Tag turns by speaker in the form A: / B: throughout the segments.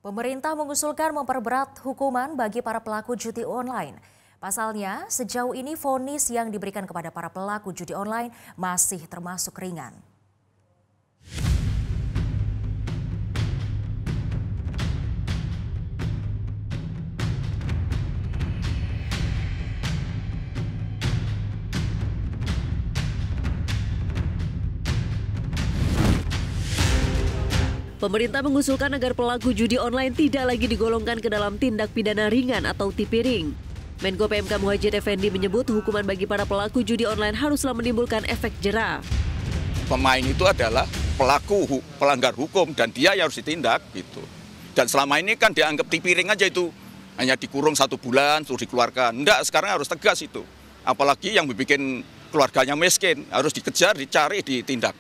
A: Pemerintah mengusulkan memperberat hukuman bagi para pelaku judi online. Pasalnya, sejauh ini vonis yang diberikan kepada para pelaku judi online masih termasuk ringan.
B: Pemerintah mengusulkan agar pelaku judi online tidak lagi digolongkan ke dalam tindak pidana ringan atau tipiring. Menko PMK Muhadjir Effendi menyebut hukuman bagi para pelaku judi online haruslah menimbulkan efek jera.
C: Pemain itu adalah pelaku pelanggar hukum dan dia harus ditindak gitu. Dan selama ini kan dianggap tipiring aja itu, hanya dikurung 1 bulan terus dikeluarkan. Enggak, sekarang harus tegas itu. Apalagi yang bikin keluarganya miskin harus dikejar, dicari, ditindak.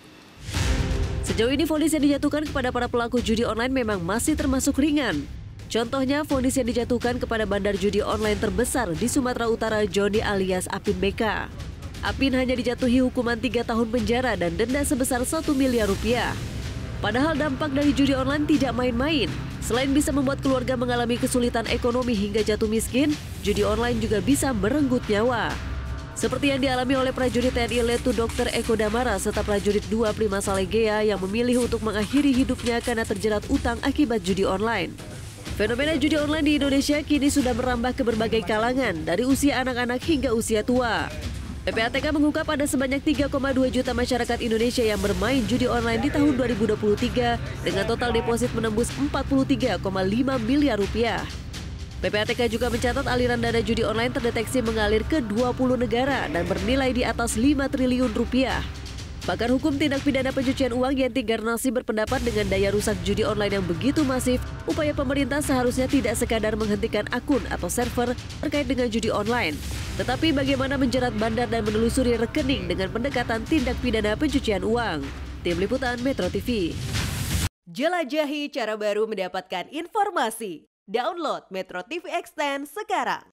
B: Sejauh ini vonis yang dijatuhkan kepada para pelaku judi online memang masih termasuk ringan. Contohnya, vonis yang dijatuhkan kepada bandar judi online terbesar di Sumatera Utara, Joni alias Apin BK. Apin hanya dijatuhi hukuman 3 tahun penjara dan denda sebesar 1 miliar rupiah. Padahal dampak dari judi online tidak main-main. Selain bisa membuat keluarga mengalami kesulitan ekonomi hingga jatuh miskin, judi online juga bisa merenggut nyawa. Seperti yang dialami oleh prajurit TNI Letu Dr. Eko Damara serta prajurit 2 Prima Salegea yang memilih untuk mengakhiri hidupnya karena terjerat utang akibat judi online. Fenomena judi online di Indonesia kini sudah merambah ke berbagai kalangan, dari usia anak-anak hingga usia tua. PPATK mengungkap ada sebanyak 3,2 juta masyarakat Indonesia yang bermain judi online di tahun 2023 dengan total deposit menembus 43,5 miliar rupiah. PPATK juga mencatat aliran dana judi online terdeteksi mengalir ke 20 negara dan bernilai di atas 5 triliun rupiah. Pakar hukum tindak pidana pencucian uang Yenti Garnasi berpendapat dengan daya rusak judi online yang begitu masif, upaya pemerintah seharusnya tidak sekadar menghentikan akun atau server terkait dengan judi online, tetapi bagaimana menjerat bandar dan menelusuri rekening dengan pendekatan tindak pidana pencucian uang. Tim Liputan Metro TV.
D: Jelajahi cara baru mendapatkan informasi. Download Metro TV Extend sekarang.